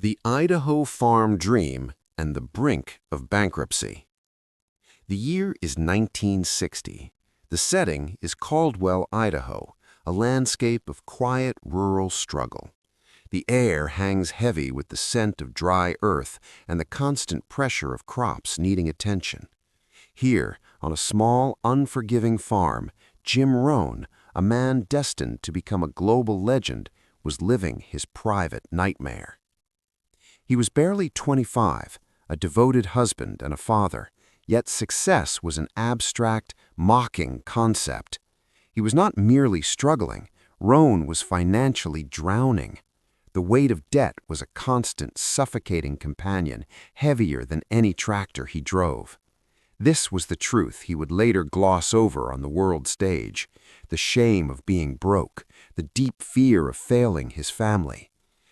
The Idaho Farm Dream and the Brink of Bankruptcy. The year is 1960. The setting is Caldwell, Idaho, a landscape of quiet rural struggle. The air hangs heavy with the scent of dry earth and the constant pressure of crops needing attention. Here, on a small, unforgiving farm, Jim Rohn, a man destined to become a global legend, was living his private nightmare. He was barely 25, a devoted husband and a father, yet success was an abstract, mocking concept. He was not merely struggling, Rohn was financially drowning. The weight of debt was a constant, suffocating companion, heavier than any tractor he drove. This was the truth he would later gloss over on the world stage, the shame of being broke, the deep fear of failing his family.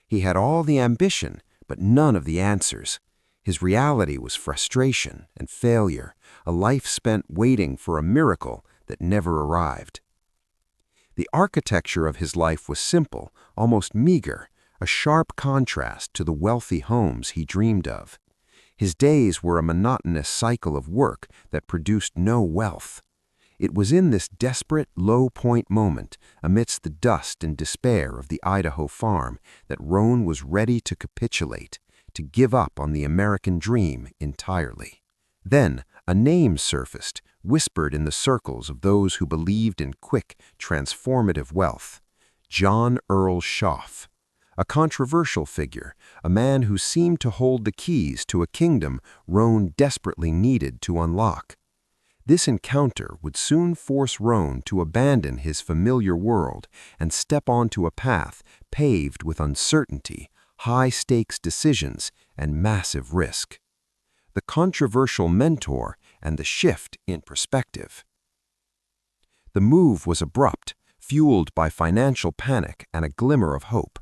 He had all the ambition, but none of the answers. His reality was frustration and failure, a life spent waiting for a miracle that never arrived. The architecture of his life was simple, almost meager, a sharp contrast to the wealthy homes he dreamed of. His days were a monotonous cycle of work that produced no wealth. It was in this desperate, low-point moment, amidst the dust and despair of the Idaho farm, that Rohn was ready to capitulate, to give up on the American dream entirely. Then, a name surfaced, whispered in the circles of those who believed in quick, transformative wealth: John Earl Shoaff. A controversial figure, a man who seemed to hold the keys to a kingdom Rohn desperately needed to unlock. This encounter would soon force Rohn to abandon his familiar world and step onto a path paved with uncertainty, high-stakes decisions, and massive risk. The controversial mentor and the shift in perspective. The move was abrupt, fueled by financial panic and a glimmer of hope.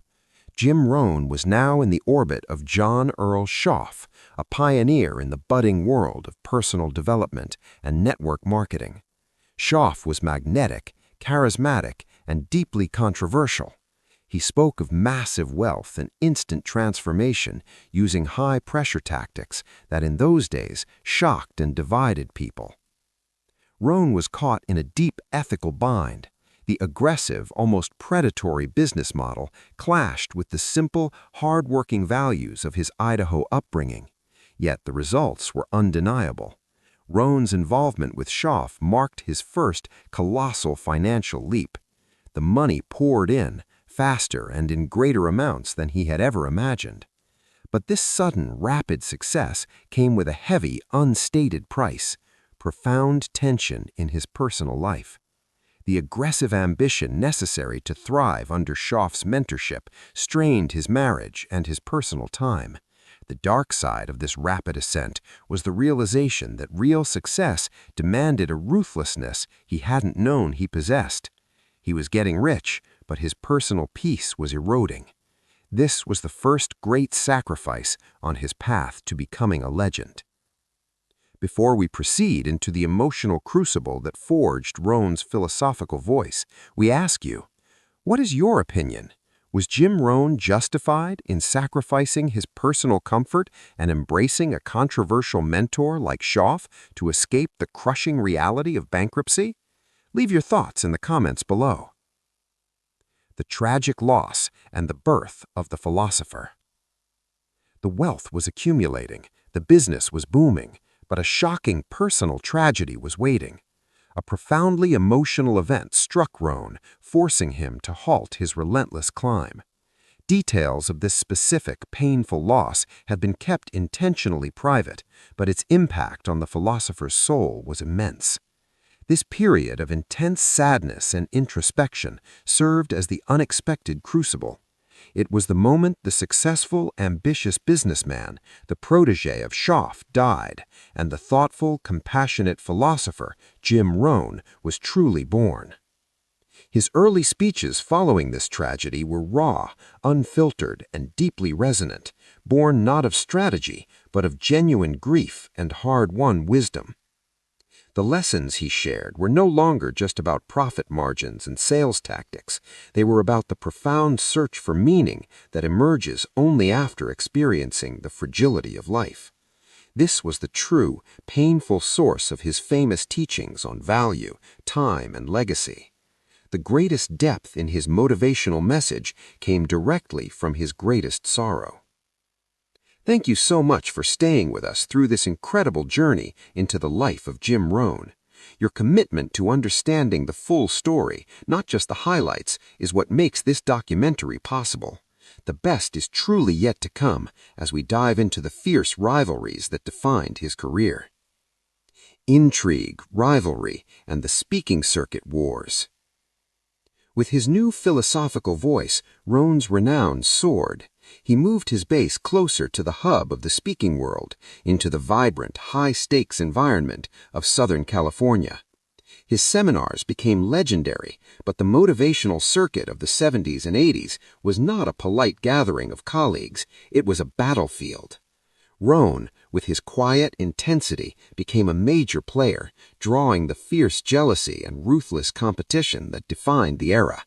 Jim Rohn was now in the orbit of John Earl Shoaff, a pioneer in the budding world of personal development and network marketing. Shoaff was magnetic, charismatic, and deeply controversial. He spoke of massive wealth and instant transformation using high-pressure tactics that in those days shocked and divided people. Rohn was caught in a deep ethical bind. The aggressive, almost predatory business model clashed with the simple, hard-working values of his Idaho upbringing. Yet the results were undeniable. Rohn's involvement with Shoaff marked his first colossal financial leap. The money poured in, faster and in greater amounts than he had ever imagined. But this sudden, rapid success came with a heavy, unstated price: profound tension in his personal life. The aggressive ambition necessary to thrive under Shoaff's mentorship strained his marriage and his personal time. The dark side of this rapid ascent was the realization that real success demanded a ruthlessness he hadn't known he possessed. He was getting rich, but his personal peace was eroding. This was the first great sacrifice on his path to becoming a legend. Before we proceed into the emotional crucible that forged Rohn's philosophical voice, we ask you, what is your opinion? Was Jim Rohn justified in sacrificing his personal comfort and embracing a controversial mentor like Shoaff to escape the crushing reality of bankruptcy? Leave your thoughts in the comments below. The tragic loss and the birth of the philosopher. The wealth was accumulating, the business was booming, but a shocking personal tragedy was waiting. A profoundly emotional event struck Rohn, forcing him to halt his relentless climb. Details of this specific, painful loss had been kept intentionally private, but its impact on the philosopher's soul was immense. This period of intense sadness and introspection served as the unexpected crucible. It was the moment the successful, ambitious businessman, the protege of Shoaff, died, and the thoughtful, compassionate philosopher, Jim Rohn, was truly born. His early speeches following this tragedy were raw, unfiltered, and deeply resonant, born not of strategy, but of genuine grief and hard-won wisdom. The lessons he shared were no longer just about profit margins and sales tactics. They were about the profound search for meaning that emerges only after experiencing the fragility of life. This was the true, painful source of his famous teachings on value, time, and legacy. The greatest depth in his motivational message came directly from his greatest sorrow. Thank you so much for staying with us through this incredible journey into the life of Jim Rohn. Your commitment to understanding the full story, not just the highlights, is what makes this documentary possible. The best is truly yet to come as we dive into the fierce rivalries that defined his career. Intrigue, rivalry, and the speaking circuit wars. With his new philosophical voice, Rohn's renown soared. He moved his base closer to the hub of the speaking world, into the vibrant, high-stakes environment of Southern California. His seminars became legendary, but the motivational circuit of the 70s and 80s was not a polite gathering of colleagues, it was a battlefield. Rohn, with his quiet intensity, became a major player, drawing the fierce jealousy and ruthless competition that defined the era.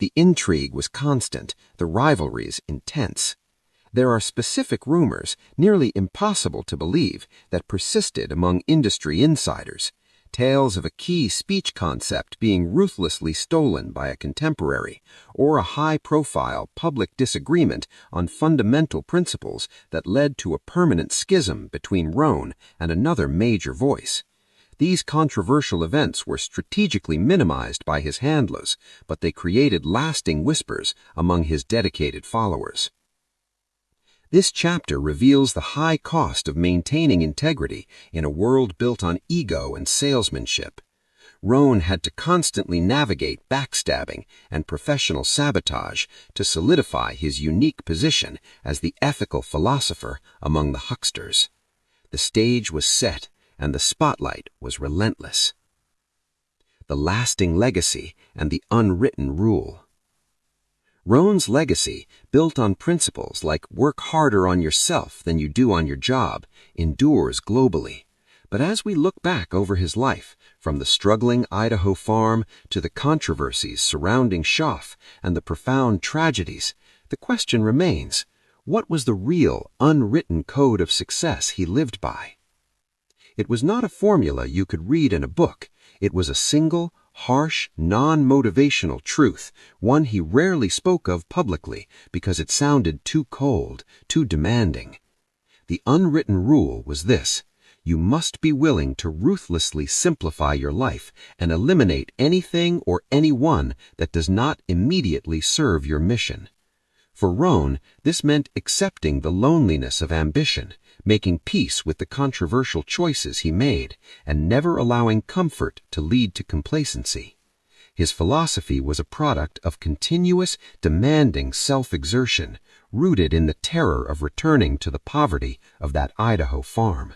The intrigue was constant, the rivalries intense. There are specific rumors, nearly impossible to believe, that persisted among industry insiders. Tales of a key speech concept being ruthlessly stolen by a contemporary, or a high-profile public disagreement on fundamental principles that led to a permanent schism between Rohn and another major voice. These controversial events were strategically minimized by his handlers, but they created lasting whispers among his dedicated followers. This chapter reveals the high cost of maintaining integrity in a world built on ego and salesmanship. Rohn had to constantly navigate backstabbing and professional sabotage to solidify his unique position as the ethical philosopher among the hucksters. The stage was set, and the spotlight was relentless. The lasting legacy and the unwritten rule. Rohn's legacy, built on principles like work harder on yourself than you do on your job, endures globally. But as we look back over his life, from the struggling Idaho farm to the controversies surrounding Shoaff and the profound tragedies, the question remains, what was the real, unwritten code of success he lived by? It was not a formula you could read in a book. It was a single, harsh, non-motivational truth, one he rarely spoke of publicly because it sounded too cold, too demanding. The unwritten rule was this: you must be willing to ruthlessly simplify your life and eliminate anything or anyone that does not immediately serve your mission. For Rohn, this meant accepting the loneliness of ambition, making peace with the controversial choices he made, and never allowing comfort to lead to complacency. His philosophy was a product of continuous, demanding self-exertion, rooted in the terror of returning to the poverty of that Idaho farm.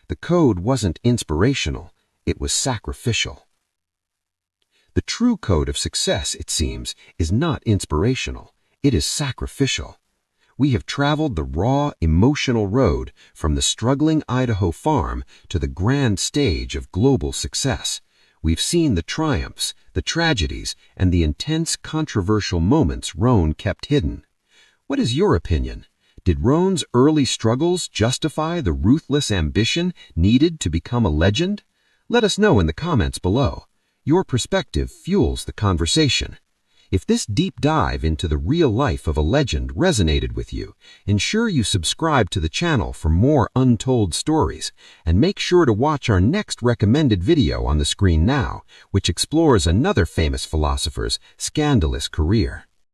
The code wasn't inspirational, it was sacrificial. The true code of success, it seems, is not inspirational, it is sacrificial. We have traveled the raw, emotional road from the struggling Idaho farm to the grand stage of global success. We've seen the triumphs, the tragedies, and the intense, controversial moments Rohn kept hidden. What is your opinion? Did Rohn's early struggles justify the ruthless ambition needed to become a legend? Let us know in the comments below. Your perspective fuels the conversation. If this deep dive into the real life of a legend resonated with you, ensure you subscribe to the channel for more untold stories, and make sure to watch our next recommended video on the screen now, which explores another famous philosopher's scandalous career.